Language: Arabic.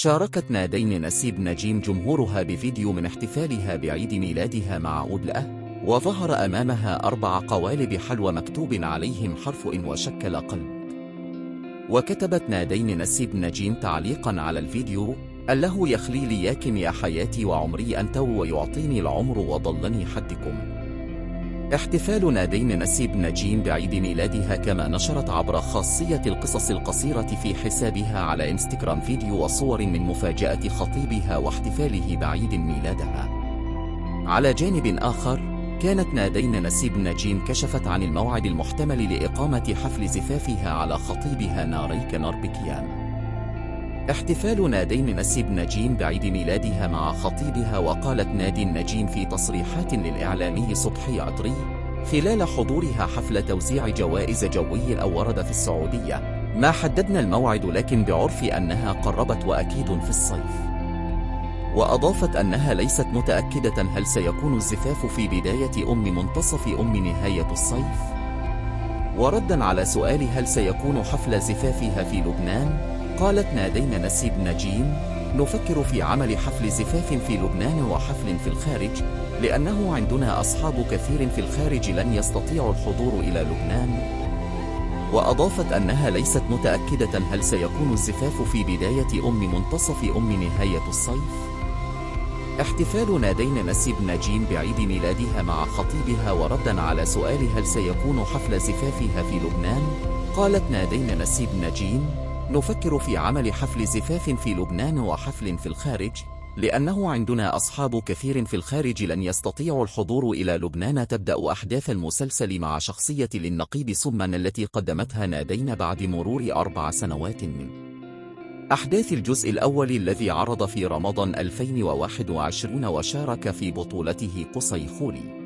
شاركت نادين نسيب نجيم جمهورها بفيديو من احتفالها بعيد ميلادها مع أدلة، وظهر أمامها 4 قوالب حلوى مكتوب عليهم حرف إن وشكل قلب. وكتبت نادين نسيب نجيم تعليقا على الفيديو: الله يخلي لي ياكم يا حياتي وعمري أنت ويعطيني العمر وضلني حدكم. احتفال نادين نسيب نجيم بعيد ميلادها، كما نشرت عبر خاصية القصص القصيرة في حسابها على انستغرام فيديو وصور من مفاجأة خطيبها واحتفاله بعيد ميلادها. على جانب آخر، كانت نادين نسيب نجيم كشفت عن الموعد المحتمل لإقامة حفل زفافها على خطيبها ناريك ناربكيان. احتفال نادين نسيب نجيم بعيد ميلادها مع خطيبها. وقالت نادين نجيم في تصريحات للإعلامي صبحي عطري خلال حضورها حفل توزيع جوائز جوي الأورد في السعودية: ما حددنا الموعد، لكن بعرف أنها قربت وأكيد في الصيف. وأضافت أنها ليست متأكدة هل سيكون الزفاف في بداية منتصف نهاية الصيف. ورداً على سؤال هل سيكون حفل زفافها في لبنان، قالت نادين نسيب نجيم: نفكر في عمل حفل زفاف في لبنان وحفل في الخارج، لأنه عندنا أصحاب كثير في الخارج لن يستطيعوا الحضور إلى لبنان. وأضافت أنها ليست متأكدة هل سيكون الزفاف في بداية منتصف نهاية الصيف. احتفال نادين نسيب نجيم بعيد ميلادها مع خطيبها. ورداً على سؤال هل سيكون حفل زفافها في لبنان، قالت نادين نسيب نجيم: نفكر في عمل حفل زفاف في لبنان وحفل في الخارج، لأنه عندنا أصحاب كثير في الخارج لن يستطيعوا الحضور إلى لبنان. تبدأ أحداث المسلسل مع شخصية للنقيب سمن التي قدمتها نادين بعد مرور 4 سنوات من أحداث الجزء الأول الذي عرض في رمضان 2021، وشارك في بطولته قصي خولي.